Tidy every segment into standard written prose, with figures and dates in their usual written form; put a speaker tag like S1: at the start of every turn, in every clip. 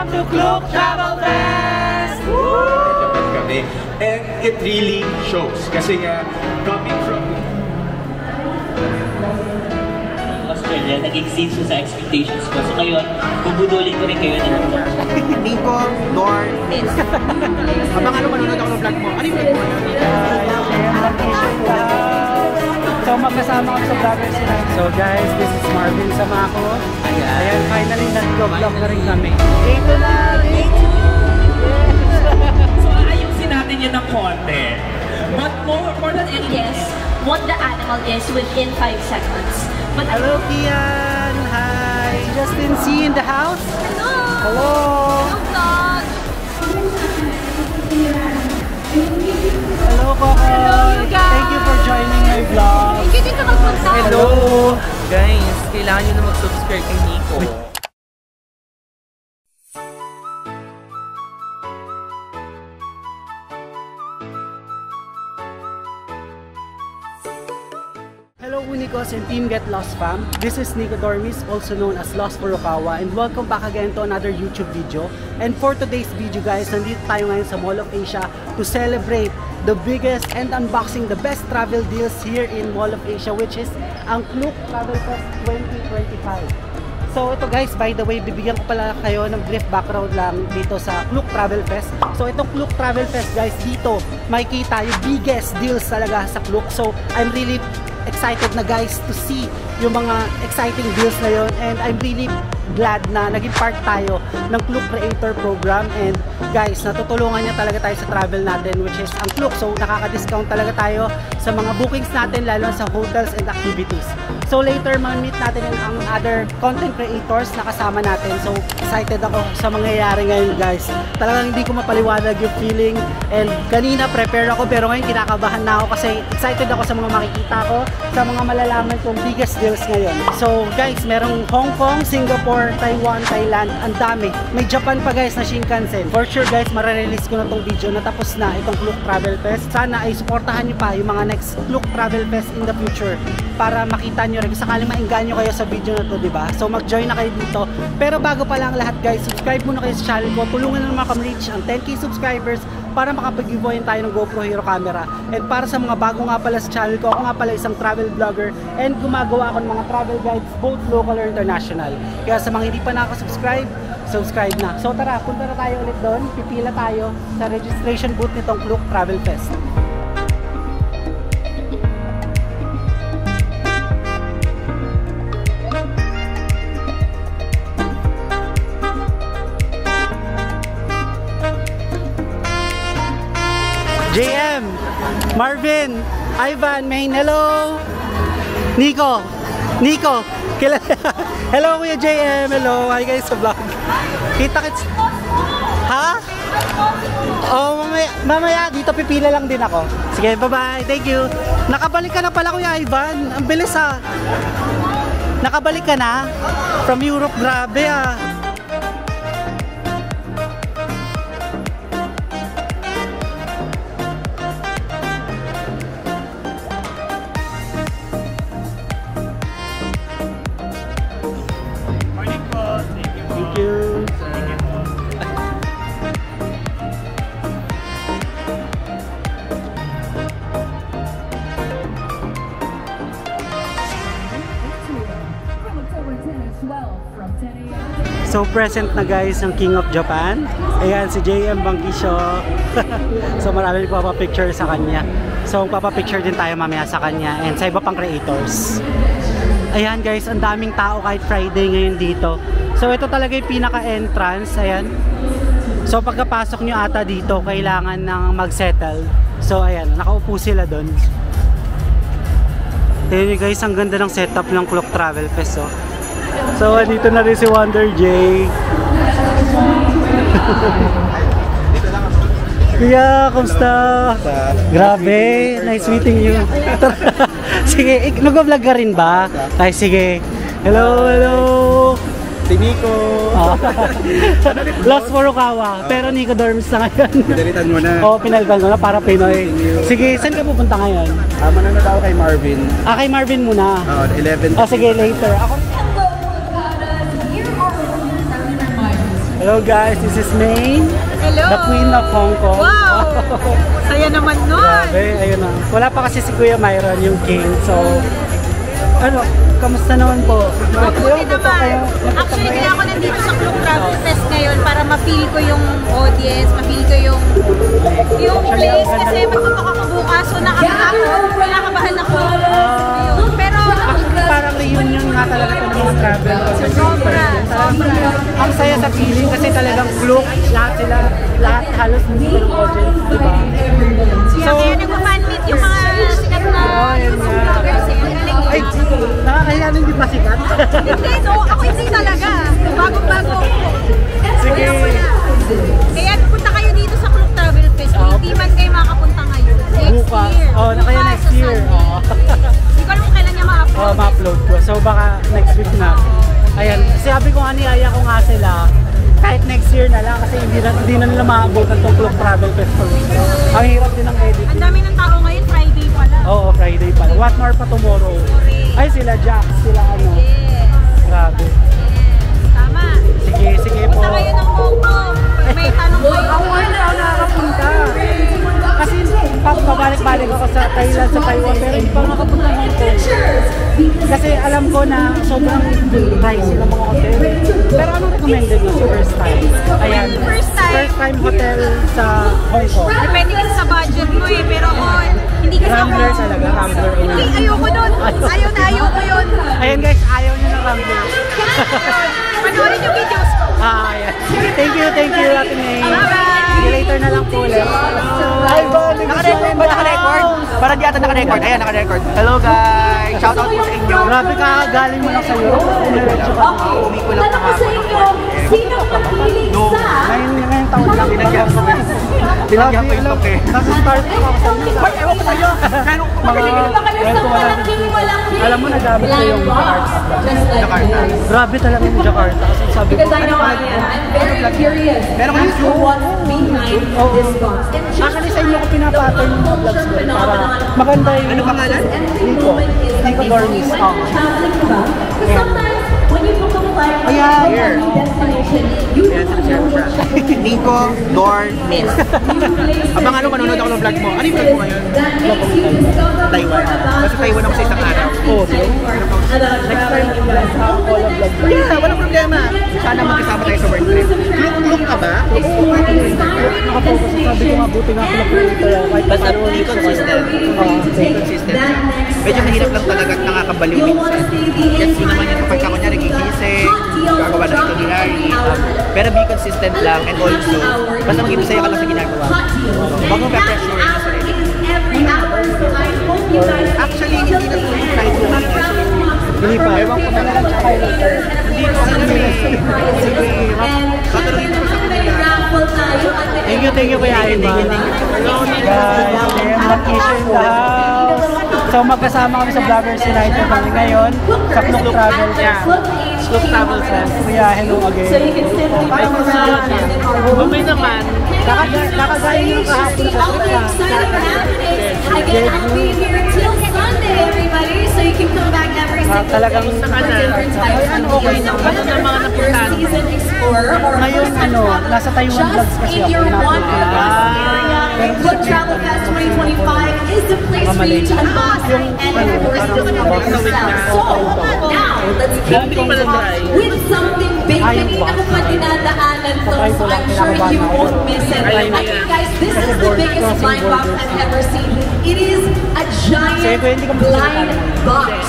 S1: Welcome to Klook Travel Fest!
S2: Kami. And it really shows. Kasi nga, coming from
S3: Australia, nag-exceed sa expectations ko. So ngayon, bubudulin ko rin kayo na lang.
S4: Nico, Dor, Miss. Habang ano manonood ako ng vlog mo? Ano yung vlog mo?
S1: So magkasama ko sa vloggers sila. So guys, this is Marvin Samako. Ayan, finally nag-vlog na rin kami. Ito na!
S3: So ayusin natin yun ng konti. But more than anything,
S5: yes, what the animal is within 5 seconds. But
S1: Hello, Kian! Hi! Justin C in the house?
S5: Hello!
S1: Hello!
S5: Vlog!
S1: Hello, Coco!
S5: Hello, you guys!
S1: Thank you for joining my vlog.
S5: Thank you din ka magpunta.
S4: Hello! Guys, kailangan nyo na mag-subscribe kay Nico.
S1: Hello Unicos and Team Get Lost fam. This is Nico Dormis, also known as Lost Furukawa, and welcome back again to another YouTube video. And for today's video guys, nandito tayo ngayon sa Mall of Asia to celebrate the biggest and unboxing the best travel deals here in Mall of Asia, which is ang Klook Travel Fest 2025. So ito guys, by the way, bibigyan ko pala kayo ng brief background lang dito sa Klook Travel Fest. So itong Klook Travel Fest guys, dito makikita yung biggest deals talaga sa Klook. So I'm really excited na guys to see yung mga exciting deals na yun, and I'm really glad na naging part tayo ng Klook Creator Program. And guys, natutulungan niya talaga tayo sa travel natin, which is ang Klook. So nakaka-discount talaga tayo sa mga bookings natin, lalo sa hotels and activities. So later ma-meet natin ang other content creators na kasama natin. So excited ako sa mangyayari ngayon guys. Talagang hindi ko mapaliwanag yung feeling, and kanina prepare ako pero ngayon kinakabahan na ako kasi excited ako sa mga makikita ko, sa mga malalaman kong biggest deals ngayon. So guys, merong Hong Kong, Singapore, Taiwan, Thailand, ang dami. May Japan pa guys na Shinkansen. For sure guys, mararelease ko na tong video na tapos na itong Klook Travel Fest. Sana ay supportahan nyo pa yung mga next Klook Travel Fest in the future para makita nyo rin sakaling maengganyo kayo sa video na to, diba? So mag-join na kayo dito. Pero bago pa lang lahat guys, subscribe muna kayo sa channel ko. Tulungan na naman kami reach ang 10k subscribers para makapag-giveawayin tayo ng GoPro Hero camera. And para sa mga bago nga pala sa channel ko, ako nga pala isang travel vlogger and gumagawa ako ng mga travel guides both local or international. Kaya sa mga hindi pa nakaka-subscribe, subscribe na. So tara, punta na tayo ulit doon. Pipila tayo sa registration booth nitong Klook Travel Fest. JM, Marvin, Ivan, Main, hello! Nico, hello Kuya JM, hello, hi guys sa vlog. Kita-kits, ha? Oh, mamaya dito pipila lang din ako. Sige, bye-bye, thank you. Nakabalik ka na pala Kuya Ivan, ang bilis ha. Nakabalik ka na? From Europe, grabe ah. So present na guys ang King of Japan. Ayan si JM Bangkisyo. So marami nagpapapicture sa kanya. So magpapapicture din tayo mamaya sa kanya and sa iba pang creators. Ayan guys, ang daming tao kahit Friday ngayon dito. So ito talaga yung pinaka-entrance. Ayan. So pagkapasok nyo ata dito, kailangan nang mag-settle. So ayan, nakaupo sila doon. Tignan nyo guys, ang ganda ng setup ng Klook Travel Fest. Oh. So, dito na rin si Wonder J. Kuya, kumusta? Grabe, nice meeting you. Sige, nag-vlog ka rin ba? Ay, sige. Hello, hello.
S4: Si Nico.
S1: Lost Furukawa, pero Nico Dormis na ngayon.
S4: Pinalitan mo na.
S1: Oo, pinalitan mo na para Pinoy. Sige, saan ka pupunta ngayon?
S4: Mananood ako kay Marvin.
S1: Ah, kay Marvin muna.
S4: 11.
S1: Oh, sige, later. Ako. Hello guys, this is May.
S6: Hello!
S1: The Queen of Hong Kong.
S6: Wow! Saya naman nun!
S1: Grabe, ayun na. Wala pa kasi si Kuya Myron, yung king. So, ano, kamusta naman po?
S6: Mabuti naman. Actually, kaya ako nandito sa Klook Travel Fest ngayon para ma-feel ko yung audience, ma-feel ko yung place. Kasi matutok ako bukas, so nakakabahan ako. Ayun. Pero,
S1: Parang reunion nga talaga ito ng travel.
S6: sobra.
S1: Ang saya sa feeling kasi talagang Klook, lahat halos hindi ng audience, di ba?
S6: Kaya nagpa-fan-meet yung mga sikat na vloggers eh. Ang galing
S1: Ay, nakakahiya nun di ba sikat?
S6: Hindi, no. Ako hindi talaga. Bagong-bago ako.
S1: Sige.
S6: Kaya punta kayo dito sa Klook Travel Fest. Hindi man kayo makapunta ngayon. Next
S1: Bukas.
S6: year.
S1: Oh, na kaya
S6: Bukas
S1: next
S6: sa
S1: year.
S6: Sunday.
S1: Oh.
S6: Hindi ko alam kung kailan niya ma-upload.
S1: Oh, ma-upload ko. So baka next week na. Ayan, sabi ko nga niyaya ko nga sila kahit next year na lang kasi hindi na nila maabot ang Klook Travel Fest for me. Ang hirap din ng edit.
S6: Ang dami ng tao ngayon, Friday pala.
S1: Oo, Friday pala. What more pa tomorrow? Ay, sila Jax, sila ano.
S6: Yes.
S1: Grabe.
S6: Tama.
S1: Sige po.
S6: Punta kayo ng Hong Kong. May tanong kayo.
S1: Ako hindi ako nakakapunta. Kasi pabalik-balik ako sa Thailand, sa Taiwan, pero hindi pa ako nakapunta ng Hong Kong. Kasi alam ko na sobrang pricey ng mga hotel. Pero anong recommended nyo sa first time? Ayan,
S6: First time
S1: hotel sa Hong Kong.
S6: Depende kasi sa budget mo eh. Pero ako, hindi kasi ako.
S1: Rambler talaga, Rambler.
S6: Hindi, ayoko nun. Ayoko yun.
S1: Ayan guys, ayaw nyo ng Rambler.
S6: Panoorin yung videos ko.
S1: Ayan. Thank you, Ate May.
S6: Bye-bye.
S1: See you later na lang po ulit. Hi, Bonnie.
S4: Naka-record ba? Naka-record? Parang di ata naka-record. Ayan, naka-record. Hello guys! Shoutout po sa inyo.
S1: Grabe ka, galing mo lang sa'yo.
S4: Uwi ko lang kahapon ako. No.
S1: Ngayong taon lang.
S4: Pinagyan ko eh. Pinagyan ko yung look eh.
S1: Nasa start ko ako sa'yo.
S4: Ay, ewan ko sa'yo. Meron ko
S1: Alam mo, nagamit ko yung Jakarta.
S4: Jakarta.
S1: Grabe talaga yung Jakarta. Kasi sabi ko,
S4: Meron ko YouTube.
S1: oo. Actually, sa inyo ko pinapattern yung mga vlogs ko para maganda yung...
S4: Ano pangalan?
S1: Nico Dormis.
S4: Ayan. Here. Ayan, sila Nico Dormis. Abang ano, manonood ako ng vlog mo. Ano yung vlog mo ngayon? Taiwan. Kasi Taiwan ako sa isang araw.
S1: Oo. Next time, all of vlog.
S4: Yeah, walang problema. Sana magkasama tayo sa work trip. Kluk-kluk ka ba?
S1: Nakapokus. Sabi ko nga, buti nga ako nag-creator ako.
S4: Basta be consistent. Be consistent. Medyo mahirap lang talaga at nakakabaliw minsan. Kasi yun naman yung kapag ako niya nagigising, gagawa na ito ni Larry. Pero be consistent lang and also, basta maging masaya ka lang sa ginagawa. Huwag mo pa-pressure na sarili. Actually, hindi na po yung kahit yung
S1: Hindi pa. Ewan ko na lang sa highlighter.
S4: hindi ko alam eh. Sige, patulungin ko sa kanila.
S1: Thank you Kuya Ivan. Guys, mag-issue in the house. So magkasama kami sa Vloggers United kami ngayon sa Klook Travel Fest. Klook Travel Fest. Kuya, hello again.
S4: Bumay naman.
S1: Nakagaling yung kahapon sa
S5: Again, I'll be here till Sunday, everybody. So you can come back every single
S1: talagang
S5: day for different types of season explorer or
S1: ngayon nasa Taiwan vlogs kasi
S5: in
S1: ako.
S5: your wonderful area. Klook Travel Fest 2025 is the place for you to unbox and immerse yourself. So now, let's kick things off with something big. Kanina ko pa dinadaanan to, so I'm sure you won't miss it. Okay guys, this is the biggest blind box I've ever seen. It is a giant blind box.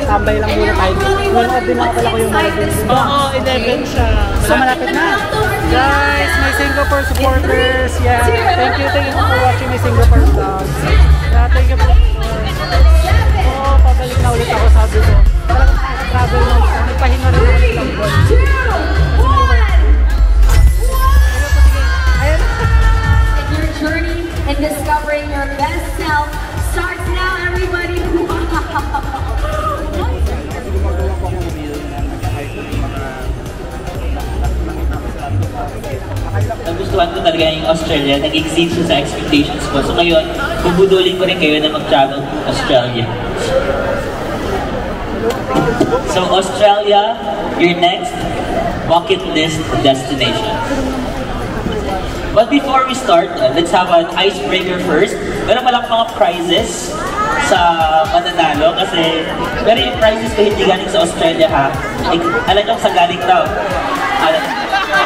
S1: Tambay lang muna tayo. Nanood din ako pala ko yung mga videos.
S4: Oo, 11 siya.
S1: So malapit na. Guys, my Singapore supporters. Yeah, thank you for watching my Singapore vlogs. Yeah, thank you for Oo, pabalik na ulit ako, sabi ko. Talagang travel mo. Nagpahinga rin ako ng ilang buwan.
S5: And your journey in discovering your best self starts now, everybody.
S3: Nagustuhan ko talaga yung Australia, nag-exceed siya sa expectations ko. So ngayon, bubudulin ko rin kayo na mag-travel to Australia. So Australia, you're next. bucket list destination. But before we start, let's have an icebreaker first. Meron palang mga prizes sa mananalo kasi pero yung prizes ko hindi galing sa Australia ha. Alam nyo sa galing daw.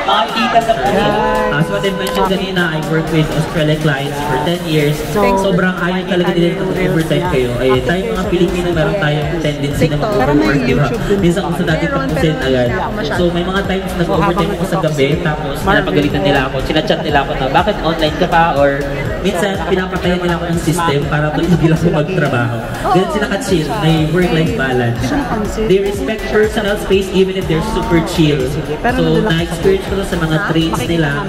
S3: Mga tita sa punin. As what I mentioned kanina, I work with Australian clients for 10 years. Sobrang ayaw talaga nila ng overtime kayo. Ay, tayo mga Pilipino, meron tayong tendency na mag-overwork, diba? Minsan kung sa dati tapusin agad. So may mga times nag-overtime ako sa gabi, tapos napagalitan nila ako, chinachat nila ako na, bakit online ka pa? Or minsan pinapatayan nila ako ng system para tuloy ako magtrabaho. Then sila ka-chill, may work-life balance. They respect personal space even if they're super chill. So na-experience ko sa mga trains nila.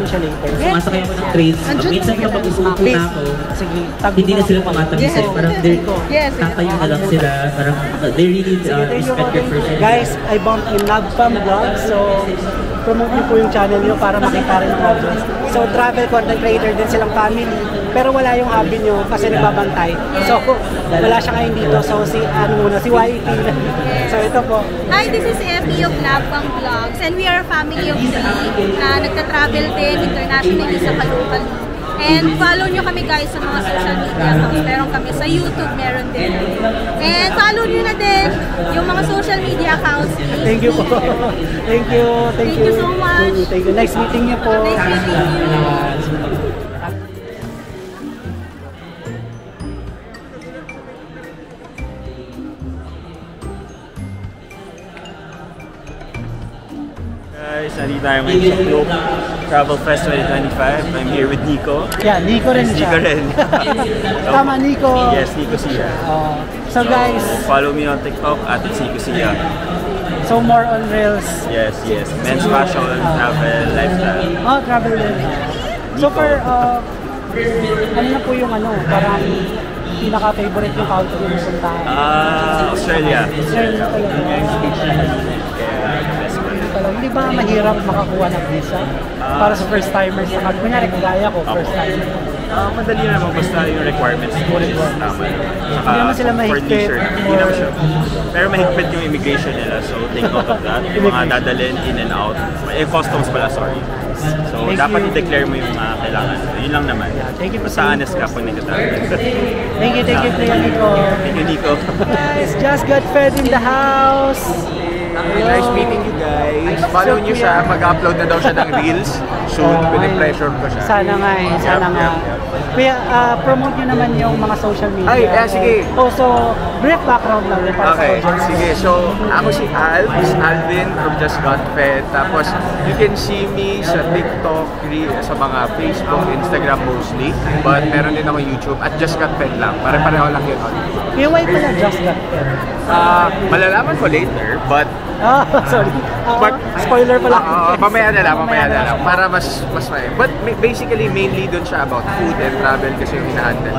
S3: Sumasakay ako ng trains. Minsan kapag usuko na ako, hindi na sila tumatabisin. Parang tatayo na lang sila. Parang they really respect your personal.
S1: Guys, I bumped in Nagfam Vlog, so promote niyo po yung channel niyo para makita rin ang audience. So travel content creator din silang family, pero wala yung hubby niyo kasi nagbabantay. So wala siya ngayon dito. So si si YT. So ito po.
S6: Hi, this is Effie of Nagfam Vlogs, and we are a family of 3 na nagta-travel din internationally sa Caloocan. And follow nyo kami guys sa mga social media accounts. Meron kami sa YouTube, meron din. And follow nyo na din yung mga social media accounts.
S1: Thank you po. Thank you.
S6: Thank you so much.
S1: Thank you. Nice meeting niyo po.
S6: Nice meeting you.
S7: Guys, nandito tayo ngayon sa Globe Travel Fest 2025. I'm here with Nico.
S1: Yeah, Nico rin siya.
S7: Nico rin.
S1: Tama, Nico.
S7: Yes, Nico Sia.
S1: So guys,
S7: follow me on TikTok at Nico Sia.
S1: So more on Reels.
S7: Yes. Men's fashion, travel, lifestyle.
S1: Oh, travel din. So for, ano na po yung parang pinaka-favorite yung country na puntahan?
S7: Australia.
S1: Australia talaga. Hindi ba mahirap makakuha ng visa para sa first timers na kunyari kagaya ko, first timer?
S7: Madali naman basta yung requirements ko is tama.
S1: Hindi naman sila mahigpit.
S7: Hindi naman siya. Pero mahigpit yung immigration nila, so take note of that. Yung mga dadalhin in and out. Customs pala, sorry. So dapat i-declare mo yung mga kailangan. Yun lang naman. Basta honest ka pag nagtatravel.
S1: Thank you, Kuya Nico.
S7: Thank you, Nico.
S1: Guys, just got fed in the house.
S2: Nice meeting you guys. Follow niyo siya, mag-upload na daw siya ng Reels soon. Pinipressure ko siya.
S1: Sana nga. Kuya, promote niyo naman yung mga social media.
S2: Sige.
S1: Also, brief background lang din para sa audience.
S2: Sige. So, ako si Alvin from Just Got Fed. Tapos, you can see me sa TikTok, sa mga Facebook, Instagram mostly. But meron din ako YouTube at Just Got Fed lang. Pare-pareho lang yun.
S1: Kuya, why pala Just Got Fed?
S2: Malalaman ko later, but
S1: sorry. Spoiler pala.
S2: Mamaya na lang. Para mas may. But basically, mainly dun siya about food and travel kasi yung hinahandle.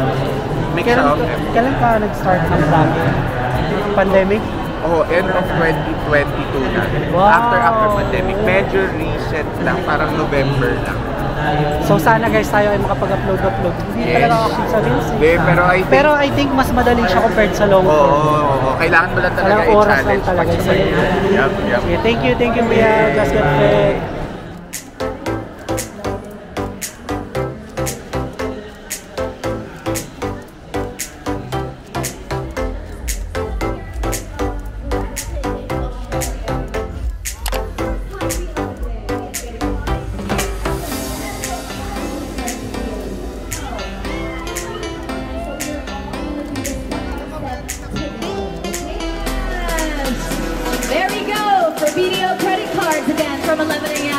S1: Kailan ka nag-start ng travel? Pandemic?
S2: End of 2022 na.
S1: Wow.
S2: After pandemic. Medyo recent lang, parang November lang.
S1: So sana guys tayo ay makapag-upload. Hindi talaga ako sa Reels.
S2: Pero
S1: I think mas madali siya compared sa long form.
S2: Oo. Kailangan mo lang talaga i-challenge.
S1: Yup. Thank you Kuya. Just Got Fed.
S5: There we go for BDO credit cards again from 11 a.m.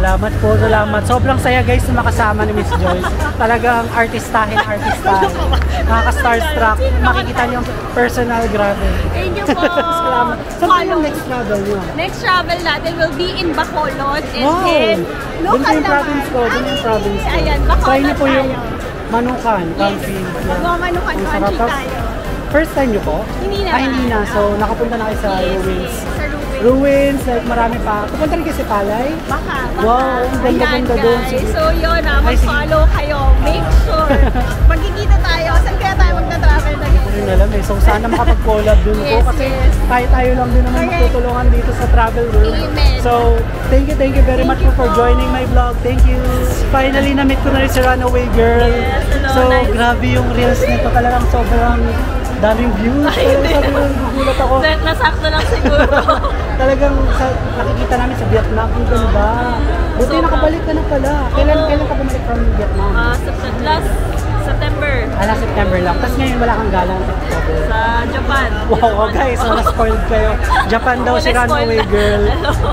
S1: Salamat po, salamat. Sobrang saya guys na makasama ni Miss Joyce. Talagang artistahin. Nakaka-starstruck. Makikita niyo yung personal, grabe.
S6: Thank you po.
S1: Salamat. Saan yung next travel niyo?
S6: Next travel natin will be in Bacolod and
S1: Wow!
S6: in
S1: Doon
S6: local
S1: yung province ko, doon yung province ko.
S6: Ayan,
S1: Try
S6: Bacolod
S1: niyo po yung
S6: tayo.
S1: Manukan, country.
S6: Magmamanukan
S1: Ang
S6: country
S1: sarap.
S6: tayo.
S1: First time niyo po?
S6: Hindi na.
S1: Hindi na. So, nakapunta na kayo sa ruins.
S6: Sa ruins.
S1: Ruins, like marami pa. Pupunta rin kayo sa Palay?
S6: Baka.
S1: Wow, ang ganda-ganda
S6: Ayan,
S1: doon.
S6: guys. So yun
S1: Ay, sige.
S6: mag-follow kayo. Make sure. Magkikita tayo. Saan kaya tayo magta-travel na
S1: Hindi rin alam eh. So, sana makapag-collab dun po.
S6: Yes,
S1: Kasi
S6: yes.
S1: tayo lang din naman
S6: Correct.
S1: magtutulungan dito sa travel world.
S6: Amen.
S1: So, thank you very much
S6: you
S1: for
S6: po.
S1: joining my vlog. Thank you. Finally, na-meet ko na rin si Runaway Girl.
S6: Yes, hello,
S1: So,
S6: nice.
S1: grabe yung reels nito. Talagang sobrang daming views. So, sabi ko, nagugulat ako.
S6: Nasakto lang siguro.
S1: Talagang nakikita namin sa Vietnam, ang ganda. Buti nakabalik ka na pala. Kailan ka bumalik from Vietnam?
S6: Last September.
S1: Last September lang. Tapos ngayon wala kang galang sa October.
S6: Sa Japan.
S1: Wow, guys, so na-spoiled kayo. Japan daw si Runaway Girl.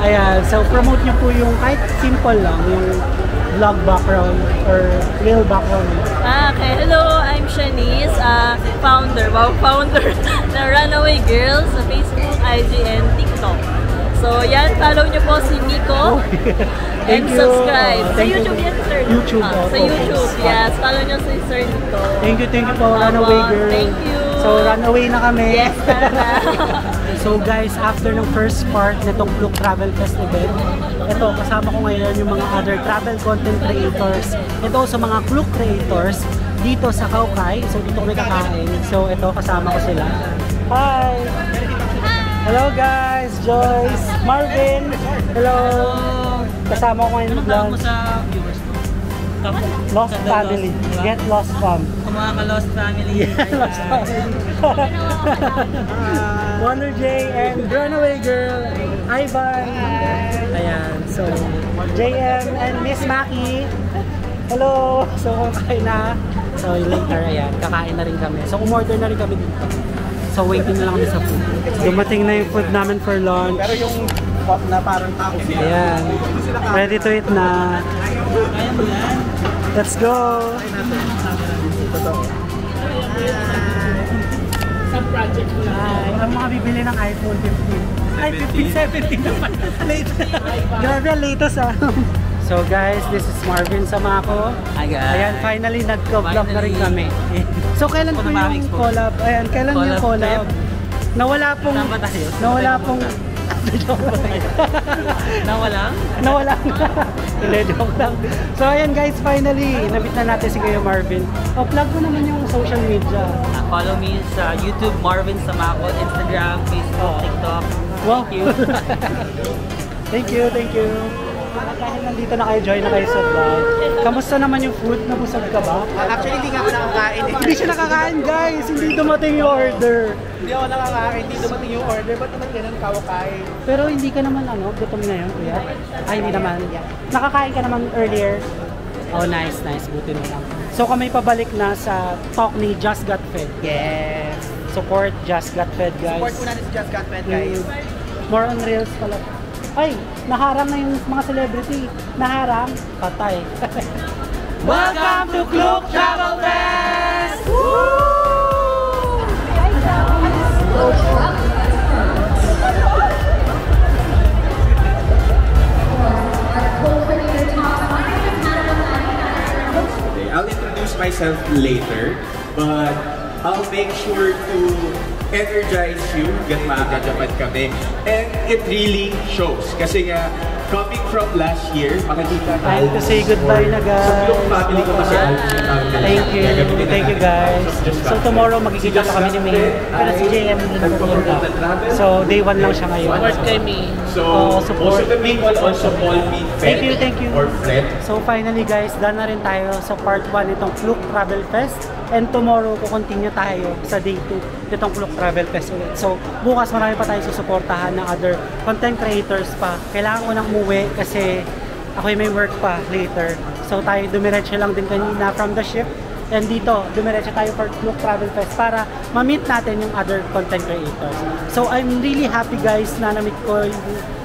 S1: Ayan, so promote niyo po yung kahit simple lang, yung vlog background or real background.
S6: Okay, hello, I'm Shanice, founder na Runaway Girls sa Facebook, IG, and TikTok. So yan, follow nyo po si Nico and
S1: Thank you.
S6: subscribe. Sa
S1: Thank you.
S6: YouTube yan, sir.
S1: YouTube,
S6: Sa YouTube, yes. Follow nyo si Sir Nico.
S1: Thank you po, Runaway Girl.
S6: Thank you.
S1: So, runaway na kami.
S6: Yes, tara.
S1: So guys, after ng first part nitong Klook Travel Fest event, ito, kasama ko ngayon yung mga other travel content creators. Ito sa mga Klook creators dito sa Kaukay. So dito kami kakain. So ito, kasama ko sila. Hi! Hello guys! Joyce! Marvin! Hello! Kasama ko ngayon ng vlog.
S8: sa viewers mo.
S1: Lost Family. Get Lost Fam.
S8: Sa mga ka-Lost Family.
S1: Lost Family. Wonder J and Runaway Girl. Ivan. Ayan. So, JM and Miss Maki. Hello. So, kakain na. So, later, ayan. Kakain na rin kami. So, umorder na rin kami dito. So, waiting na lang kami sa food. Dumating na yung food namin for lunch.
S4: Pero yung pop na parang tao sila.
S1: Ayan. Ready to eat na. Let's go! Ay, ang mga bibili ng iPhone 15. Ay, 15, 17 naman. Late. Grabe, latest ah. So guys, this is Marvin Samako.
S8: Hi guys.
S1: Ayan, finally nagka-vlog na rin kami. So kailan po yung collab? Ayan, kailan yung collab? Nawala pong...
S8: Saan ba tayo?
S1: Nawala pong...
S8: Nawala?
S1: Nawala na. Hindi, joke lang. So ayan guys, finally, nabit na natin si Kuya Marvin. Plug mo naman yung social media.
S8: Follow me sa YouTube, Marvin Samako, Instagram, Facebook, TikTok.
S1: Wow.
S8: Thank you.
S1: Thank you. Dahil nandito na kayo, join na kayo sa vlog. Kamusta naman yung food? Nabusog ka ba?
S4: Actually, hindi nga ako nakakain.
S1: Hindi siya nakakain guys! Hindi dumating yung order.
S4: Hindi ako nakakain, hindi dumating yung order. Ba't naman ganun kawakain?
S1: Pero hindi ka naman gutom na yun, kuya? Ay, hindi naman. Nakakain ka naman earlier. Oh, nice. Buti na lang. So kami pabalik na sa talk ni Just Got Fed.
S4: Yes.
S1: Support Just Got Fed, guys.
S4: Support po natin si Just Got Fed, guys.
S1: More on reels pala. Ay, naharang na yung mga celebrity. Naharang, patay. Welcome to Klook Travel Fest!
S2: I'll introduce myself later, but I'll make sure to energize you, get makakajapan kami. And it really shows. Kasi nga, coming from last year, makikita na.
S1: Time to say goodbye na, guys.
S2: Sa Klook family ko kasi
S1: Thank you guys. So tomorrow magkikita pa kami ni May. Pero si JM hindi na pumunta. So day 1 lang siya ngayon.
S8: Support kay me.
S2: So,
S1: support.
S2: most of the people also call me Fred
S1: Thank you.
S2: or Fred.
S1: So finally guys, done na rin tayo sa part 1 itong Klook Travel Fest. And tomorrow, kukontinue tayo sa day 2 itong Klook Travel Fest ulit. So bukas marami pa tayo susuportahan ng other content creators pa. Kailangan ko nang umuwi kasi ako may work pa later. So tayo dumiretso lang din kanina from the ship. And dito, dumiretso tayo for Klook Travel Fest para ma-meet natin yung other content creators. So I'm really happy guys na na-meet ko yung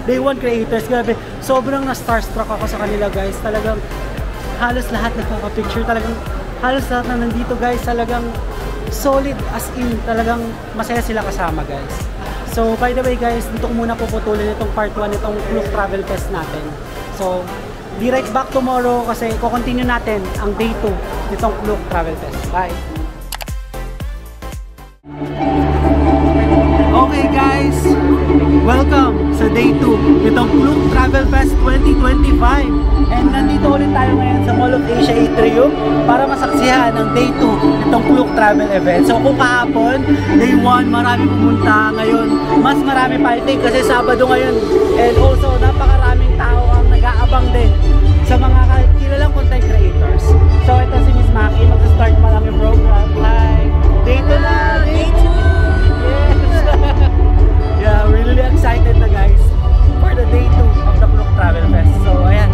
S1: Day 1 creators. Grabe, sobrang na-starstruck ako sa kanila guys. Talagang halos lahat nagkaka-picture. Talagang halos lahat na nandito guys. Talagang solid as in. Talagang masaya sila kasama guys. So by the way guys, dito ko muna puputulin itong part 1 itong Klook Travel Fest natin. So be right back tomorrow kasi ko-continue natin ang day 2 nitong Klook Travel Fest. Bye! Okay guys, welcome sa day 2 nitong Klook Travel Fest 2025. And nandito ulit tayo ngayon sa Mall of Asia Atrium para masaksihan ang day 2 nitong Klook Travel event. So kung kahapon, day 1, marami pumunta. Ngayon, mas marami pa I think kasi Sabado ngayon. And also, napakaraming tao ang nag-aabang din sa mga kilalang content creators. So ito si Miss Maki, mag-start pa lang yung program. Hi! Day 2 na! Day 2! Yes! Yeah, we're really excited na guys for the day 2 of the Klook Travel Fest. So ayan,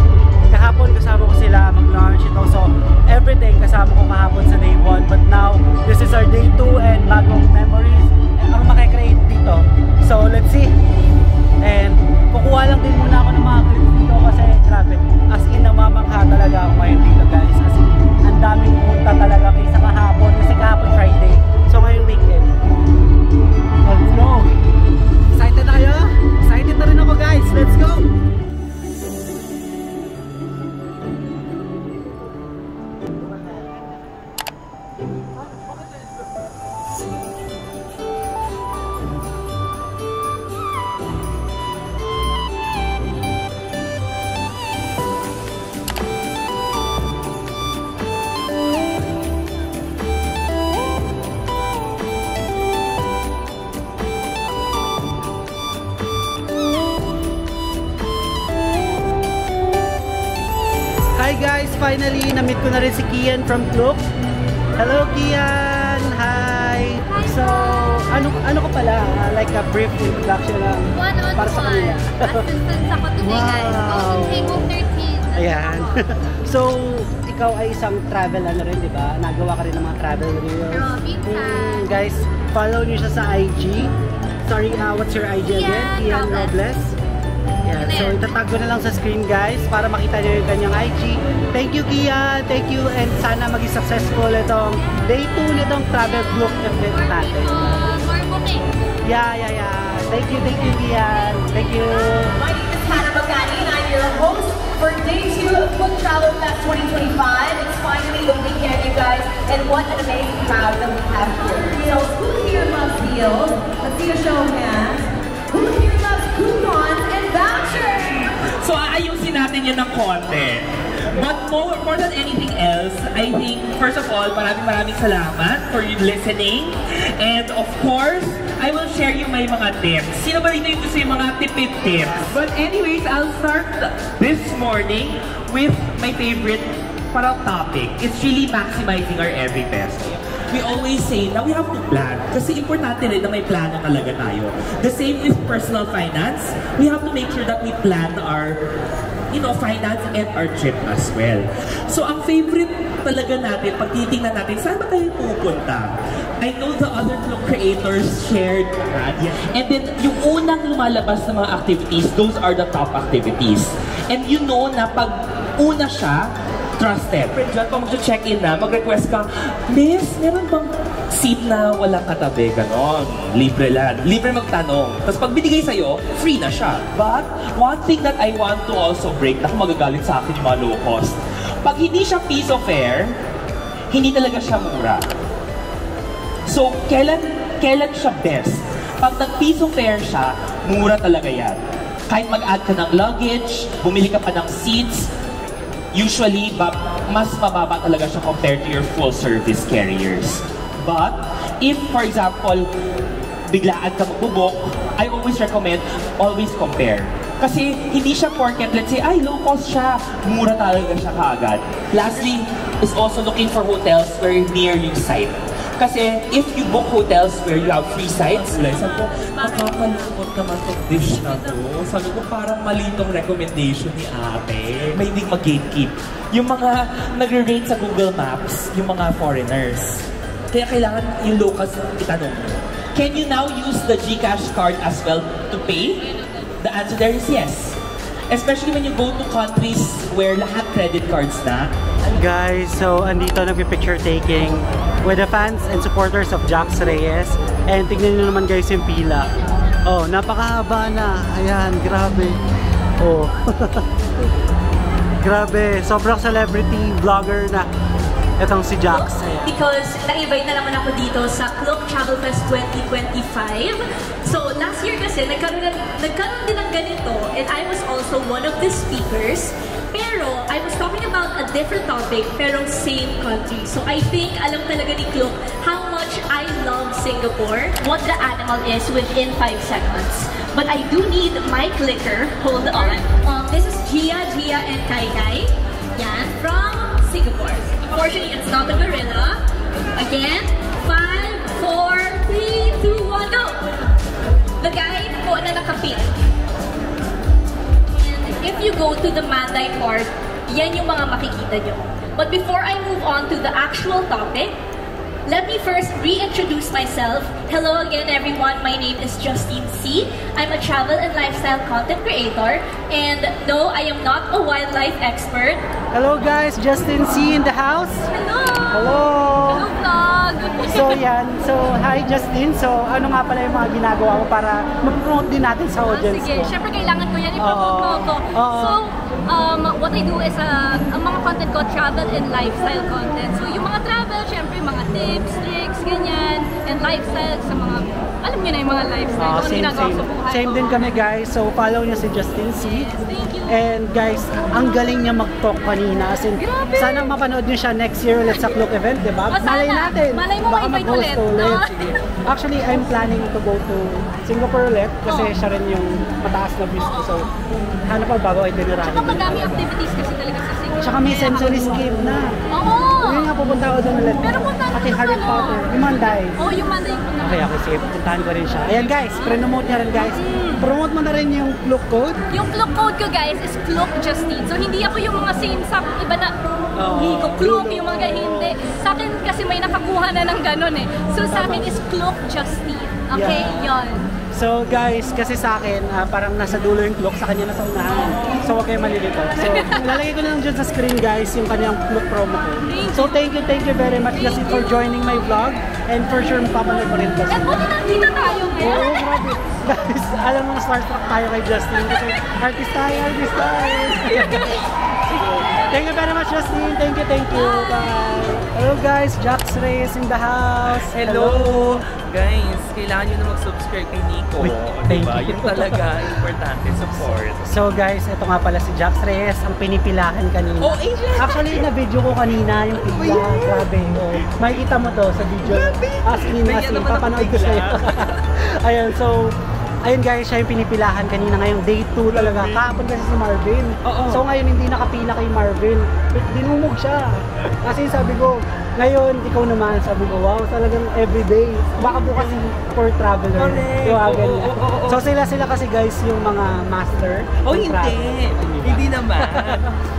S1: kahapon kasama ko sila mag-launch ito. So everything kasama ko kahapon sa day 1. But now, this is our day 2 and bagong memories ang makikreate dito. So let's see. And kukuha lang din muna ako ng mga clips dito kasi grabe, as in namamangha talaga ako ngayon dito guys. As in, ang daming punta talaga kaysa kahapon. Kasi kahapon Friday. So ngayong weekend. Let's go! Excited na kayo? Excited na rin ako guys. Let's go! Hi guys! Finally, na-meet ko na rin si Kian from Klook. Hello Kian! Hi! So, ano ka pala? Like a brief introduction lang para sa kanila.
S6: Assistance ako today guys. Wow. Table 13.
S1: Ayan. So, ikaw ay isang travel ano rin, di ba? Nagawa ka rin ng mga travel reels. Guys, follow niyo siya sa IG. Sorry, what's your IG again? Kian Robles. Yeah, so itatag ko na lang sa screen guys para makita nyo yung kanyang IG. Thank you Kian, thank you, and sana maging successful itong day 2 nitong travel Klook event natin.
S6: More booking.
S1: Yeah. Thank you Kian. Thank you.
S5: My name is Hannah Magani and I'm your host for day 2 of Klook Travel Fest 2025. It's finally the weekend, you guys, and what an amazing crowd that we have here. So who here loves deals? Let's see a show of hands. Who here loves coupons and vouchers?
S3: So aayusin natin yan ng konti. But more than anything else, I think, first of all, maraming salamat for you listening. And of course, I will share you my mga tips. Sino ba dito yung gusto yung mga tipid tips? But anyways, I'll start this morning with my favorite parang topic. It's really maximizing our every best. We always say na we have to plan kasi importante rin na may plano talaga tayo. The same with personal finance. We have to make sure that we plan our finance and our trip as well. So ang favorite talaga natin, pag titingnan natin, saan ba tayo pupunta? I know the other Klook creators shared that. And then yung unang lumalabas na mga activities, those are the top activities. And you know na pag una siya, trusted. Friend dyan, pag mag-check-in na, mag-request ka, Miss, meron bang seat na walang katabi? Ganon. Libre lang. Libre magtanong. Tapos pag binigay sa'yo, free na siya. But, one thing that I want to also break, na magagalit sa akin yung mga low cost. Pag hindi siya piso fare, hindi talaga siya mura. So, kailan siya best? Pag nag-piso fare siya, mura talaga yan. Kahit mag-add ka ng luggage, bumili ka pa ng seats, usually, mas mababa talaga siya compared to your full-service carriers. But, if, for example, biglaan ka magbubok, I always recommend, always compare. Kasi hindi siya porket, let's say, ay, low cost siya, mura talaga siya kaagad. Lastly, is also looking for hotels very near yung site.
S9: Kasi if you book hotels where you have free sites, sabi ko, nakakalungkot naman itong dish na to. Sabi ko, parang mali itong recommendation ni ate. May hindi mag-gatekeep. Yung mga nagre-rate sa Google Maps, yung mga foreigners. Kaya kailangan yung locals itanong. Can you now use the GCash card as well to pay? The answer there is yes. Especially when you go to countries where lahat credit cards na.
S1: Guys, so andito nagpi-picture taking with the fans and supporters of Jax Reyes. And tignan nyo naman guys yung pila. Oh, napakahaba na. Ayan, grabe. Oh. Grabe, sobrang celebrity vlogger na itong si Jax.
S5: Because na-invite na naman ako dito sa Klook Travel Fest 2025. So last year kasi nagkaroon din ng ganito and I was also one of the speakers. Pero I was talking about a different topic pero same country. So I think alam talaga ni Klook how much I love Singapore, what the animal is within 5 seconds. But I do need my clicker. Hold on. This is Gia, and Kai Kai. Yan, from Singapore. Unfortunately, it's not a gorilla. Again, 5, 4, 3, 2, 1, go! The guy po na nakapit. And if you go to the Manday part, yan yung mga makikita nyo. But before I move on to the actual topic, let me first reintroduce myself. Hello again everyone, my name is Justine C. I'm a travel and lifestyle content creator. And no, I am not a wildlife expert.
S1: Hello guys, Justine C in the house.
S5: Hello!
S1: Hello!
S5: Hello vlog!
S1: So yan, so hi Justine. So ano nga pala yung mga ginagawa mo para mag-promote din natin sa audience
S10: sige,
S1: ko?
S10: syempre kailangan ko yan, i-promote mo ako. So, what I do is, ang mga content ko, travel and lifestyle content. So, yung mga travel, syempre, mga tips, tricks, ganyan, and lifestyle sa mga, alam niyo na yung mga lifestyle, kung ginagawa sa buhay.
S1: Same din kami guys, so follow niyo si Justine C.
S10: Yes, thank you.
S1: And guys, ang galing niya mag-talk kanina. As in, sana mapanood niyo siya next year ulit sa Klook event, di ba? Malay natin.
S10: Malay mo,
S1: baka
S10: ma-invite
S1: mag-host
S10: ulit.
S1: Sige. Actually, I'm planning to go to Singapore ulit kasi siya rin yung mataas na views ko. So, hanap pa bago itinerary.
S10: Tsaka madami activities kasi talaga sa Singapore.
S1: Tsaka may sensory escape na.
S10: Oo!
S1: Ngayon nga pupunta ako doon ulit.
S10: Pero puntahan
S1: Pati Harry Potter. Yung Manday.
S10: Oo, yung Manday yung punta.
S1: Okay, sige. Puntahan ko rin siya. Ayan guys, promote niya rin guys. Promote mo na rin yung Klook code.
S10: Yung Klook code ko guys is Klook Justine. So hindi ako yung mga same sa iba na Hiko Klook, yung mga hindi. Sa akin kasi may nakakuha na ng ganun eh. So sa akin is Klook Justine. Okay, yon.
S1: So guys, kasi sa akin, parang nasa dulo yung Klook, sa kanya nasa unahan. So huwag kayo malilito. So lalagay ko na lang dyan sa screen guys yung kanyang Klook promo code. So thank you very much kasi for joining my vlog. And for sure mapapanood mo rin kasi.
S10: Eh, buti nandito tayo ngayon.
S1: Oo, grabe. Guys, alam mo, starstruck tayo kay Justine kasi artist tayo. Thank you very much, Justine. Thank you. Bye. Hello guys, Jax Reyes in the house.
S9: Hello! Guys, kailangan nyo na mag-subscribe kay Nico.
S1: Thank
S9: Diba?
S1: you.
S9: Yun talaga, importante, support.
S1: So guys, ito nga pala si Jax Reyes, ang pinipilahan kanina.
S9: Oh, Angel!
S1: Actually, na-video ko kanina yung pila. Grabe. Oh. Makikita mo to sa video. As in, papanood ko sa'yo. Ayan, so, ayun guys, siya yung pinipilahan kanina ngayong day 2 talaga. Kahapon kasi si Marvin. So ngayon hindi nakapila kay Marvin. Dinumog siya. Kasi sabi ko, ngayon ikaw naman, sabi ko, wow, talagang everyday. Baka bukas for traveler. Iwagan niya. So sila kasi guys yung mga master.
S9: Hindi naman.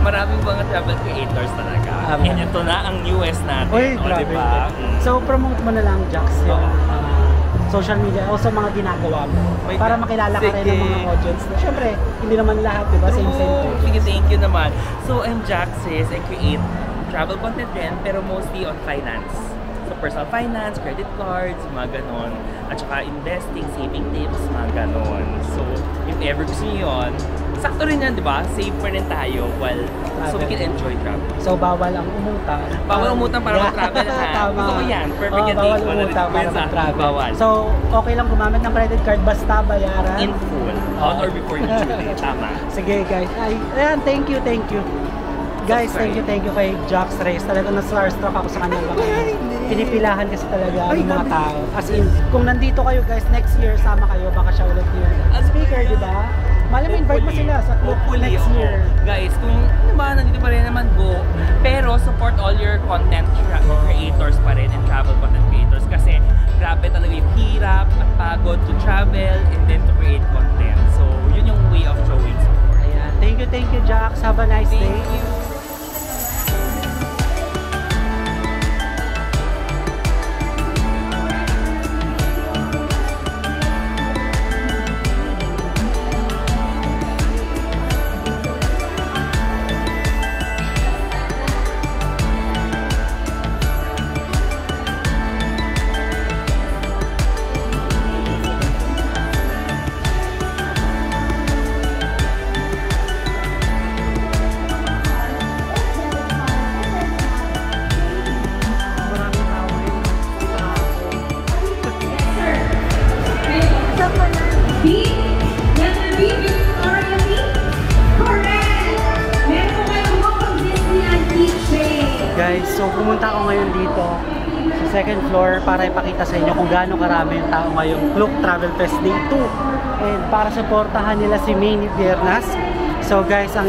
S9: Maraming mga travel creators talaga. And ito na ang newest natin.
S1: Uy, grabe.
S9: Diba?
S1: So promote mo na lang, Jax, yung social media o sa mga ginagawa mo para makilala ka rin ng mga audience. Siyempre, hindi naman lahat, di ba? Same.
S9: Sige, thank you naman. So, I'm Jaxis. I create travel content rin, pero mostly on finance. So, personal finance, credit cards, mga ganon. At saka investing, saving tips, mga ganon. So, if ever gusto nyo yun, sakto rin yan, di ba? Save pa rin tayo so we can enjoy travel.
S1: So, bawal ang umutang.
S9: Bawal umutang para mag-travel ha.
S1: Tama.
S9: Gusto ko yan. Perfect yan.
S1: Bawal umutang para mag-travel. So, okay lang gumamit ng credit card basta bayaran.
S9: In full. On or before usually. Tama.
S1: Sige guys. Ayan, thank you. Guys, thank you kay Jax Reyes. Talagang na-starstruck ako sa kanya. Pinipilahan kasi talaga ang mga tao. As in, kung nandito kayo guys, next year sama kayo, baka siya ulit yung speaker, di ba? Malam invite mo sila sa
S8: hopefully,
S1: next year.
S8: Guys, kung naman, nandito pa rin naman, go. Pero support all your content creators pa rin and travel content creators kasi grabe talaga yung hirap at pagod to travel and then to create content. So, yun yung way of showing support.
S1: Ayan. Thank you, Jax. Have a nice day.
S8: Thank you.
S1: Guys, so pumunta ako ngayon dito sa second floor para ipakita sa inyo kung gaano karami yung tao ngayong Klook Travel Fest Day 2 and para supportahan nila si Maine Viernas. So guys, ang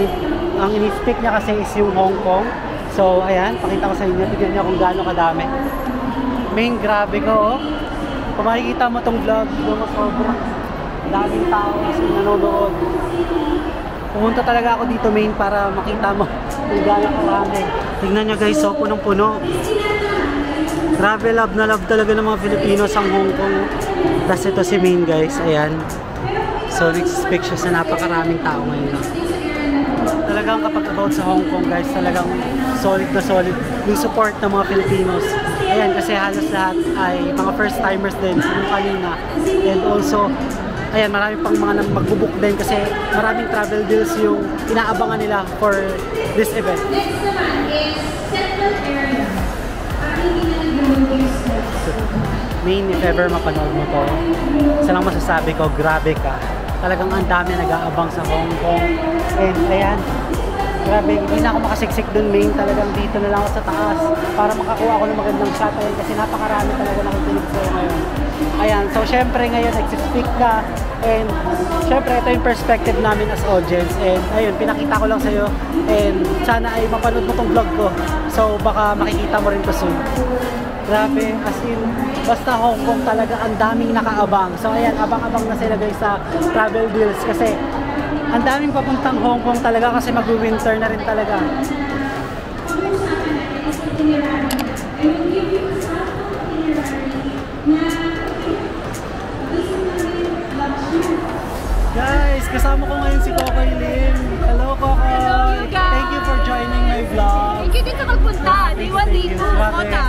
S1: in-speak niya kasi is yung Hong Kong. So ayan, pakita ko sa inyo, tignan niyo kung gaano kadami. Maine, grabe ko oh. Kung makikita mo tong vlog, sobrang daming tao kasi nanonood. Pumunta talaga ako dito, Maine, para makita mo kung gaano karami. Tingnan nyo guys, so punong-puno. Grabe, love na love talaga ng mga Filipinos ang Hong Kong. Tapos ito si Maine guys, ayan. So nag-speak siya sa napakaraming tao ngayon. Talagang kapag about sa Hong Kong guys, talagang solid na solid yung support ng mga Filipinos. Ayan, kasi halos lahat ay mga first timers din, sino kanina. And also, ayan, marami pang mga magbubuk din kasi maraming travel deals yung inaabangan nila for this event.
S5: Next naman is Central Area.
S1: Maine, if ever mapanood mo to, isa lang masasabi ko, grabe ka. Talagang ang dami nag-aabang sa Hong Kong. And ayan, grabe, hindi na ako makasiksik dun, Maine. Talagang dito na lang ako sa taas para makakuha ako ng magandang shot. Ayan, kasi napakarami talaga nakikinig sa'yo ngayon. Ayan, so syempre ngayon nagsispeak ka. And syempre ito yung perspective namin as audience. And ayun, pinakita ko lang sa'yo. And sana ay mapanood mo tong vlog ko. So baka makikita mo rin to soon. Grabe, as in, basta Hong Kong talaga ang daming nakaabang. So ayan, abang-abang na sila guys sa travel deals kasi ang daming papuntang Hong Kong talaga kasi mag-winter na rin talaga. Guys, kasama ko ngayon si Kokoy Lim. Hello, Kokoy!
S6: Hello, you guys!
S1: Thank you for joining my vlog.
S6: Thank you din sa magpunta. Day 1, Day 2, Kota.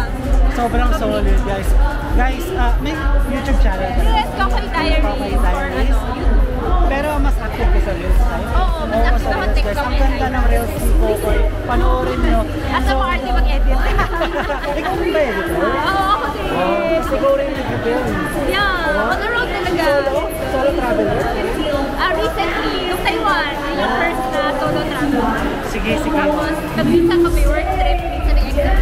S1: Sobrang solid, guys. Guys, may YouTube channel ka?
S6: Yes, Kokoy Diaries. Or ano,
S1: pero mas active ka sa Reels, right?
S6: Oo, mas active naman TikTok.
S1: Ang ganda ng Reels ni Kokoy. Panoorin nyo.
S6: At sa mga arte mag-edit.
S1: Ikaw ba editor?
S6: Oo, ako din.
S1: Siguro yung nag-film.
S6: Yeah, on the road talaga.
S1: Solo traveler?
S6: Recently, yung Taiwan, yung first na solo travel.
S1: Sige.
S6: Tapos, minsan kami work trip, minsan nag-exam.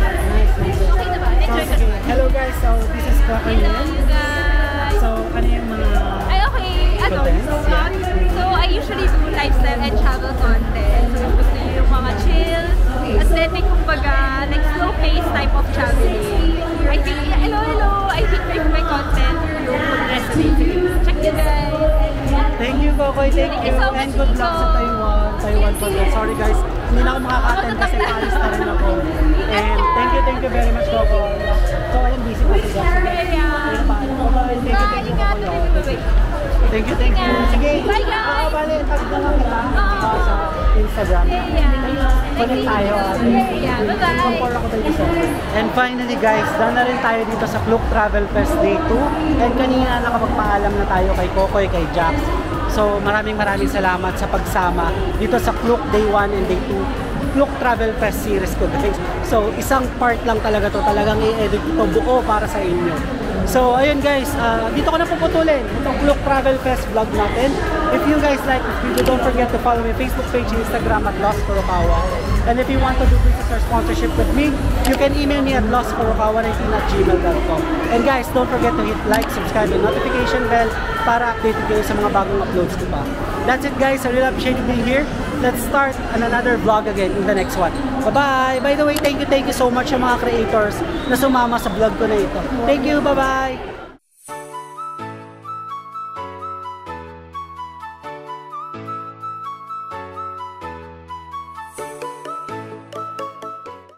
S6: Okay na ba? Enjoy ka naman.
S1: Hello guys, so this is Kokoy Lim.
S6: Hello you guys.
S1: So, ano yung mga...
S6: Ay, okay. So I usually do lifestyle and travel content. So, gusto niyo yung mga chill, aesthetic, kumbaga, like slow pace type of traveling. I think, hello, I think my content will resonate. Check you guys.
S1: Thank you, Kokoy. Thank you.
S6: So much,
S1: And good luck sa Taiwan content. Sorry guys, hindi na ako makaka-attend kasi paalis na rin ako. And thank you very much, Kokoy. So, ayun, busy pa si Jackson. Thank you. Sige.
S6: Bye, guys.
S1: Bali, tag na lang kita sa Instagram. Connect tayo.
S6: Bye-bye.
S1: Support ako tayo sa. And finally guys, dahil na rin tayo dito sa Klook Travel Fest Day 2. And kanina nakapagpaalam na tayo kay Kokoy, kay Jax. So maraming salamat sa pagsama dito sa Klook Day 1 and Day 2 Klook Travel Fest series ko guys. So isang part lang talaga to, talagang i-edit ito buo para sa inyo. So ayun guys, dito ko na puputulin itong Klook Travel Fest vlog natin. If you guys like this video, don't forget to follow my Facebook page, Instagram at Lost Furukawa. And if you want to do business or sponsorship with me, you can email me at lostfurukawa19@gmail.com. And guys, don't forget to hit like, subscribe, and notification bell para updated kayo sa mga bagong uploads ko pa. That's it guys, I really appreciate you being here. Let's start on another vlog again in the next one. Bye-bye! By the way, thank you so much sa mga creators na sumama sa vlog ko na ito. Thank you, bye-bye!